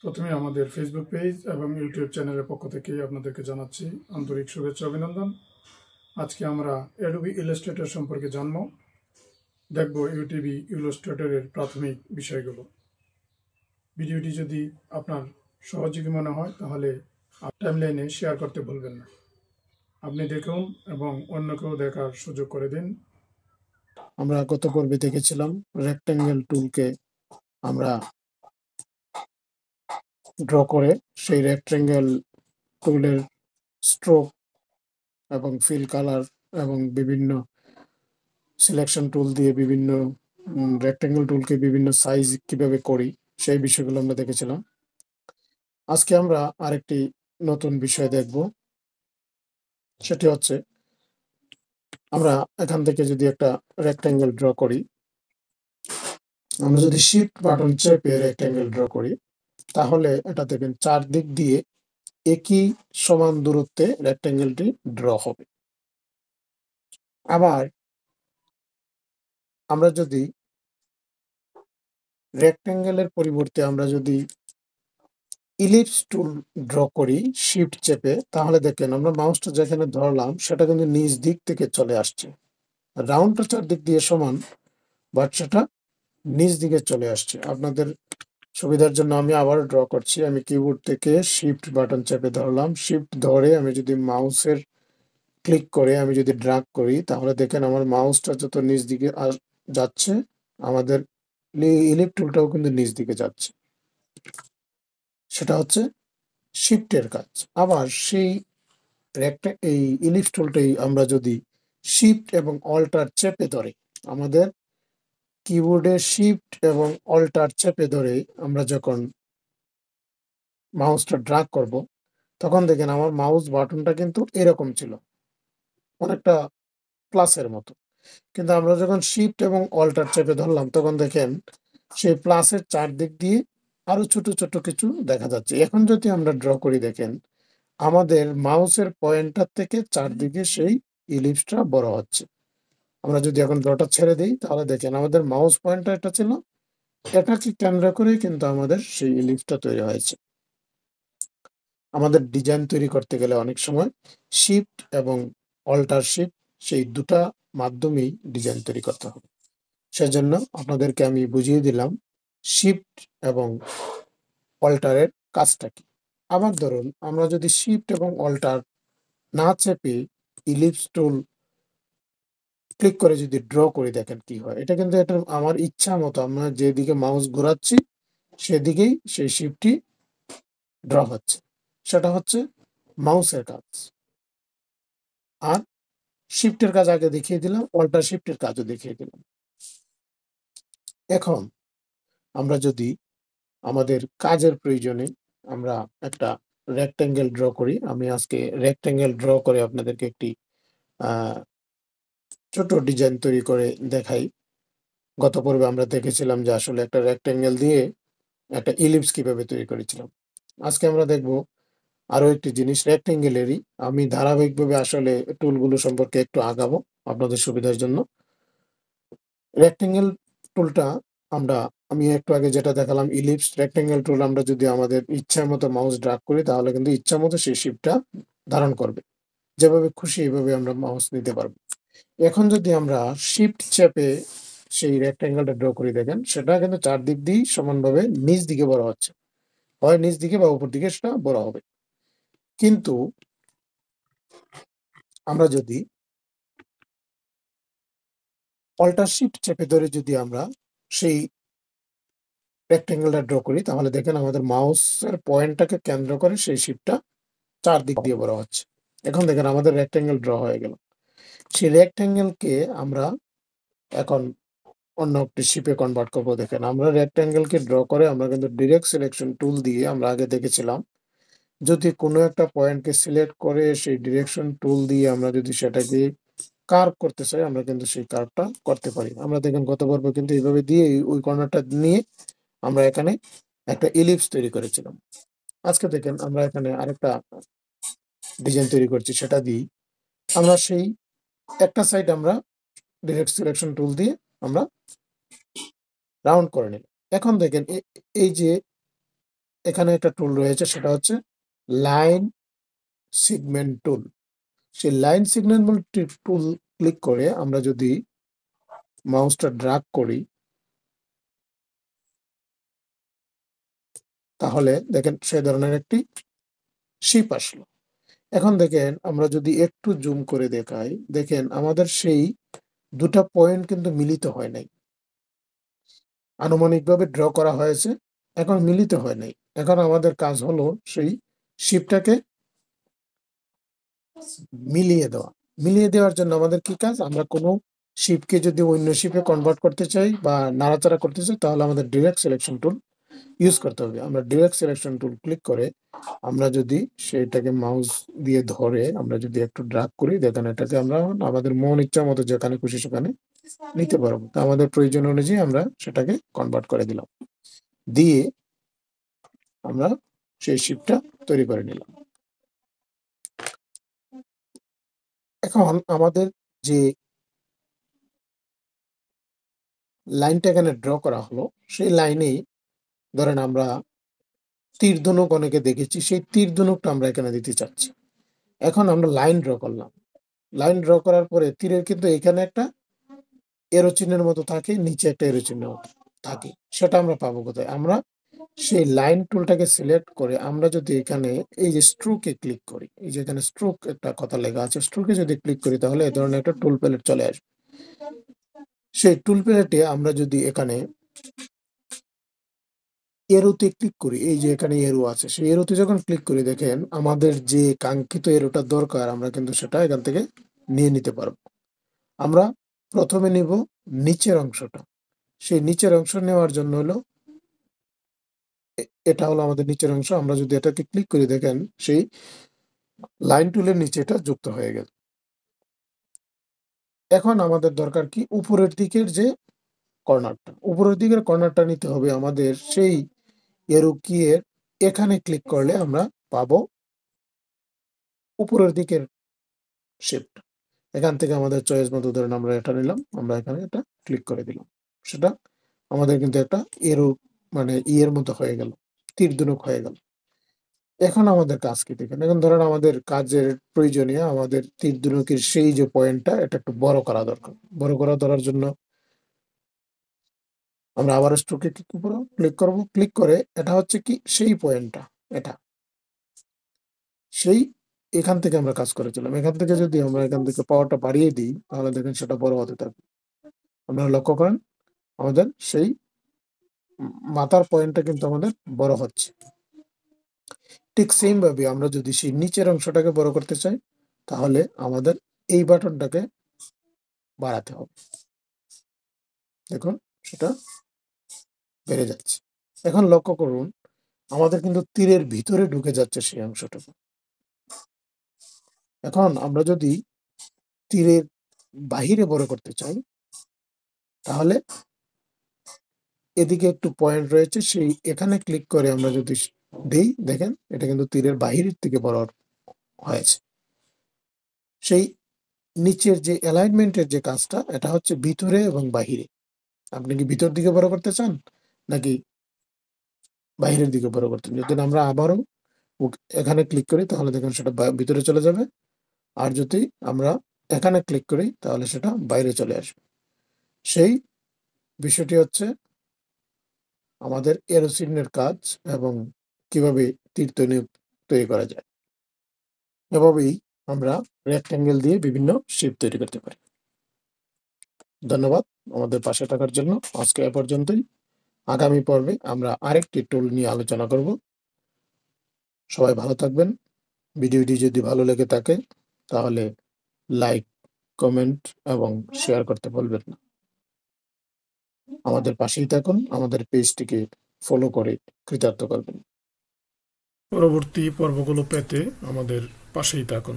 প্রথমে আমাদের Facebook page এবং ইউটিউব চ্যানেলের পক্ষ থেকে আপনাদেরকে জানাচ্ছি আন্তরিক শুভেচ্ছা অভিনন্দন। আজকে আমরা অ্যাডোবি ইলাস্ট্রেটর সম্পর্কে জানব, দেখব অ্যাডোবি ইলাস্ট্রেটরের প্রাথমিক বিষয়গুলো। ভিডিওটি যদি আপনার সহযোগী মনে হয় তাহলে টাইমলাইনে শেয়ার করতে ভুলবেন না। আপনি দেখুন এবং অন্যকেও দেখার সুযোগ করে দিন। আমরা গত পর্বে দেখেছিলাম রেক্ট্যাঙ্গেল টুলকে আমরা ড্র করে সেই রেক্ট্যাঙ্গেল টুলের স্ট্রোক এবং ফিল কালার এবং বিভিন্ন সিলেকশন টুল দিয়ে বিভিন্ন রেক্ট্যাঙ্গেল টুলকে বিভিন্ন সাইজ কিভাবে করি সেই বিষয়গুলো আমরা দেখেছিলাম। আজকে আমরা আরেকটি নতুন বিষয় দেখব, সেটি হচ্ছে আমরা এখান থেকে যদি একটা রেক্ট্যাঙ্গেল ড্র করি, আমরা যদি শিফট বাটন চেপে রেক্ট্যাঙ্গেল ড্র করি তাহলে এটা দেখবেন চারদিক দিয়ে একই সমান দূরত্বে রেক্ট্যাঙ্গেলটি ড্র হবে। আবার আমরা যদি রেক্ট্যাঙ্গেলের পরিবর্তে আমরা যদি ইলিপস টুল ড্র করি শিফট চেপে, তাহলে দেখেন আমরা মাউসটা যেখানে ধরলাম সেটা কিন্তু নিচ দিক থেকে চলে আসছে। রাউন্ডটা চারদিক দিয়ে সমান, বাট সেটা নিচ দিকে চলে আসছে। আপনাদের সুবিধার জন্য আমি আবার ড্র করছি। আমি কিবোর্ড থেকে শিফট বাটন চেপে ধরলাম, শিফট ধরে আমি যদি মাউসের ক্লিক করে আমি যদি ড্র্যাগ করি তাহলে দেখেন আমার মাউসটা যত নিচ দিকে যাচ্ছে, আমাদের ইলিপ টুলটাও কিন্তু নিচ দিকে যাচ্ছে। সেটা হচ্ছে শিফটের কাজ। আবার সেই এই ইলিপস টুলটাই আমরা যদি শিফট এবং অল্টার চেপে ধরে, আমাদের কিবোর্ডে শিফট এবং অল্টার চেপে ধরে আমরা যখন মাউসটা ড্র্যাগ করব তখন দেখেন আমার মাউস বাটনটা কিন্তু এরকম ছিল, অনেকটা প্লাসের মতো। কিন্তু আমরা যখন শিফট এবং অল্টার চেপে ধরলাম তখন দেখেন সেই প্লাসের চারদিক দিয়ে আরো ছোট ছোট কিছু দেখা যাচ্ছে। এখন যদি আমরা ড্র করি দেখেন আমাদের মাউসের পয়েন্টার থেকে চারদিকে সেই ইলিপসটা বড় হচ্ছে। আমরা যদি এখন ড্রটা ছেড়ে দিই তাহলে দেখেন আমাদের মাউস পয়েন্টার এটা ছিল, এটাকে কেন্দ্র করেই কিন্তু আমাদের সেই ইলিপসটা তৈরি হয়েছে। আমাদের ডিজাইন তৈরি করতে গেলে অনেক সময় শিফট এবং অল্টার শিফট সেই দুটা মাধ্যমেই ডিজাইন তৈরি করতে হবে। সেজন্য আপনাদেরকে আমি বুঝিয়ে দিলাম শিফট এবং অল্টারের কাজটা কি। আবার ধরুন আমরা যদি শিফট এবং অল্টার না চেপে ইলিপস টুল ক্লিক করে যদি ড্র করি দেখেন কি হয়। এটা কিন্তু এটা আমার ইচ্ছা মতো আমরা যেদিকে মাউস ঘোরাচ্ছি সেদিকেই সেই শিফটটি ড্র হচ্ছে। সেটা হচ্ছে মাউসের কাজ। আর শিফটের কাজ আগে দেখিয়ে দিলাম, অল্টার শিফটের কাজও দেখিয়ে দিলাম। এখন আমরা যদি আমাদের কাজের প্রয়োজনে আমরা একটা রেক্ট্যাঙ্গেল ড্র করি, আমি আজকে রেক্ট্যাঙ্গেল ড্র করে আপনাদেরকে একটি ছোট ডিজাইন তৈরি করে দেখাই। গত পর্বে আমরা দেখেছিলাম যে আসলে একটা রেক্ট্যাঙ্গেল দিয়ে একটা ইলিপস কিভাবে তৈরি করেছিলাম। আজকে আমরা দেখব আরো একটি জিনিস রেক্ট্যাঙ্গেলেরই। আমি ধারাবাহিকভাবে আসলে টুলগুলো সম্পর্কে একটু আগাবো আপনাদের সুবিধার জন্য। রেক্ট্যাঙ্গেল টুলটা আমি একটু আগে যেটা দেখালাম ইলিপস, রেক্ট্যাঙ্গেল টুল আমরা যদি আমাদের ইচ্ছা মতো মাউস ড্র্যাগ করি তাহলে কিন্তু ইচ্ছা মতো সেই শেপটা ধারণ করবে। যেভাবে খুশি এইভাবে আমরা মাউস নিতে পারবো। এখন যদি আমরা শিফট চেপে সেই রেক্ট্যাঙ্গেলটা ড্র করি দেখেন সেটা কিন্তু চারদিক দিয়েই সমানভাবে নিচ দিকে বড় হচ্ছে, হয় নিচ দিকে বা উপর দিকে সেটা বড় হবে। কিন্তু আমরা যদি অল্টার শিফট চেপে ধরে যদি আমরা সেই রেক্ট্যাঙ্গেলটা ড্র করি তাহলে দেখেন আমাদের মাউসের পয়েন্টটাকে কেন্দ্র করে সেই শিফটটা চারদিক দিয়ে বড় হচ্ছে। এখন দেখেন আমাদের রেক্ট্যাঙ্গেল ড্র হয়ে গেল। সেই রেক্ট্যাঙ্গেলকে আমরা এখন অন্য একটি শিপে কনভার্ট করবো। দেখেন আমরা রেক্ট্যাঙ্গেলকে ড্র করে আমরা কিন্তু ডিরেক্ট সিলেকশন টুল দিয়ে আমরা আগে দেখেছিলাম যদি কোনো একটা পয়েন্টকে সিলেক্ট করে সেই ডিরেকশন টুল দিয়ে আমরা যদি সেটাকে কার্ভ করতে চাই আমরা কিন্তু সেই কার্ভটা করতে পারি। আমরা দেখেন গত পর্বে কিন্তু এইভাবে দিয়ে ওই কর্নারটা নিয়ে আমরা এখানে একটা ইলিপস তৈরি করেছিলাম। আজকে দেখেন আমরা এখানে আরেকটা ডিজাইন তৈরি করছি, সেটা দিয়ে আমরা সেই একটা সাইড আমরা ডিরেক্ট সিলেকশন টুল দিয়ে আমরা রাউন্ড করে নিলাম। এখন দেখেন এই যে এখানে একটা টুল রয়েছে, সেটা হচ্ছে লাইন সেগমেন্ট টুল। সেই লাইন সেগমেন্ট টুল ক্লিক করে আমরা যদি মাউসটা ড্র্যাগ করি, তাহলে দেখেন সেই ধরনের একটি শিপ আসলো। এখন দেখেন আমরা যদি একটু জুম করে দেখাই, দেখেন আমাদের সেই দুটা পয়েন্ট কিন্তু মিলিত হয় নাই, আনুমানিকভাবে ড্র করা হয়েছে, এখন মিলিত হয় নাই। এখন আমাদের কাজ হলো সেই শিপটাকে মিলিয়ে দেওয়া। মিলিয়ে দেওয়ার জন্য আমাদের কি কাজ, আমরা কোনো শিপকে যদি অন্য শিপে কনভার্ট করতে চাই বা নাড়াচাড়া করতে চাই, তাহলে আমাদের ডিরেক্ট সিলেকশন টুল ইউজ করতে হবে। আমরা ডিরেক্ট সিলেকশন টুল ক্লিক করে আমরা যদি সেটাকে মাউস দিয়ে ধরে আমরা যদি একটু ড্র্যাগ করি, দেখেন এটাকে আমরা আমাদের মন ইচ্ছা মতো যেখানে খুশি সেখানে নিতে পারবো। তো আমাদের প্রয়োজন অনুযায়ী আমরা সেটাকে কনভার্ট করে দিলাম, দিয়ে আমরা সেই শিপটা তৈরি করে নিলাম। এখন আমাদের যে লাইনটা এখানে ড্র করা হলো, সেই লাইনেই ধরেন আমরা তীর ধনুক অনেকে দেখেছি, সেই তীর ধনুকটা আমরা এখানে দিতে চাচ্ছি। এখন আমরা লাইন ড্র করলাম, লাইন ড্র করার পরে তীরের কিন্তু এখানে একটা এরো চিহ্নের মতো থাকে, নিচে একটা এরো চিহ্ন থাকে, সেটা আমরা পাবো কোথায়? আমরা সেই লাইন টুলটাকে সিলেক্ট করে আমরা যদি এখানে এই যে স্ট্রোকে ক্লিক করি, এই যে এখানে স্ট্রোক একটা কথা লেখা আছে, স্ট্রোকে যদি ক্লিক করি তাহলে এই ধরনের একটা টুল প্যালেট চলে আসবে। সেই টুল প্যালেটে আমরা যদি এখানে এরোতে ক্লিক করি, এই যে এখানে এরো আছে, সেই এরোতে যখন ক্লিক করি দেখেন আমাদের যে কাঙ্ক্ষিত এরোটা দরকার আমরা কিন্তু সেটা এখান থেকে নিয়ে নিতে পারবো। আমরা প্রথমে নিব নিচের অংশটা। সেই নিচের অংশ নেওয়ার জন্য হলো এটা হলো আমাদের নিচের অংশ। আমরা যদি এটাকে ক্লিক করি দেখেন সেই লাইন টুলের নিচে এটা যুক্ত হয়ে গেল। এখন আমাদের দরকার কি, উপরের দিকের যে কর্নারটা, উপরের দিকের কর্নারটা নিতে হবে আমাদের। সেই এরো কি এর এখানে ক্লিক করলে আমরা পাবো উপরের দিকের শেপটা। এখান থেকে আমাদের চয়েস মতো ধরেন আমরা এটা নিলাম, আমরা এখানে এটা ক্লিক করে দিলাম, সেটা আমাদের কিন্তু একটা এরো মানে ইয়ের মতো হয়ে গেল, তীর ধনুক হয়ে গেল। এখন আমাদের কাজ কি দেখেন, এখন ধরেন আমাদের কাজের প্রয়োজনীয় আমাদের তীর ধনুকের সেই যে পয়েন্টটা এটা একটু বড় করা দরকার। বড় করা ধরার জন্য আমরা আবার স্ট্রোকে ক্লিক করব, ক্লিক করে এটা হচ্ছে কি সেই পয়েন্টটা, এটা সেই এখান থেকে আমরা কাজ করেছিলাম। এখান থেকে যদি আমরা এখান থেকে পাওয়ারটা বাড়িয়ে দিই তাহলে দেখেন সেটা বড় হতে থাকবে। আপনারা লক্ষ্য করেন আমাদের সেই মাথার পয়েন্টটা কিন্তু আমাদের বড় হচ্ছে। ঠিক সেম ভাবে আমরা যদি সেই নিচের অংশটাকে বড় করতে চাই তাহলে আমাদের এই বাটনটাকে বাড়াতে হবে। দেখুন সেটা বেড়ে যাচ্ছে। এখন লক্ষ্য করুন আমাদের কিন্তু তীরের ভিতরে ঢুকে যাচ্ছে সেই অংশটুকু। এখন আমরা যদি তীরের বাহিরে বড় করতে চাই তাহলে এদিকে একটু পয়েন্ট রয়েছে, সেই এখানে ক্লিক করে আমরা যদি দিই দেখেন এটা কিন্তু তীরের বাহিরের থেকে বড় হয়েছে। সেই নিচের যে অ্যালাইনমেন্টের যে কাজটা এটা হচ্ছে ভিতরে এবং বাহিরে। আপনি কি ভিতর দিকে বড় করতে চান নাকি বাহিরের দিকে বড় করতে চান? যদি আমরা আবারও এখানে ক্লিক করি তাহলে দেখেন সেটা ভিতরে চলে যাবে, আর যদি আমরা এখানে ক্লিক করি তাহলে সেটা বাইরে চলে আসবে। সেই বিষয়টি হচ্ছে আমাদের এরো চিহ্নের কাজ এবং কিভাবে তীর তৈরি করা যায়। এভাবেই আমরা রেক্ট্যাঙ্গেল দিয়ে বিভিন্ন শেপ তৈরি করতে পারি। ধন্যবাদ আমাদের পাশে থাকার জন্য। আজকে এ পর্যন্তই। আগামী পর্বে আমরা আরেকটি টুল নিয়ে আলোচনা করব। সবাই ভালো থাকবেন। ভিডিওটি যদি ভালো লেগে থাকে তাহলে লাইক, কমেন্ট এবং শেয়ার করতে ভুলবেন না। আমাদের পাশেই থাকুন, আমাদের পেজটিকে ফলো করে কৃতার্থ করবেন। পরবর্তী পর্বগুলো পেতে আমাদের পাশেই থাকুন।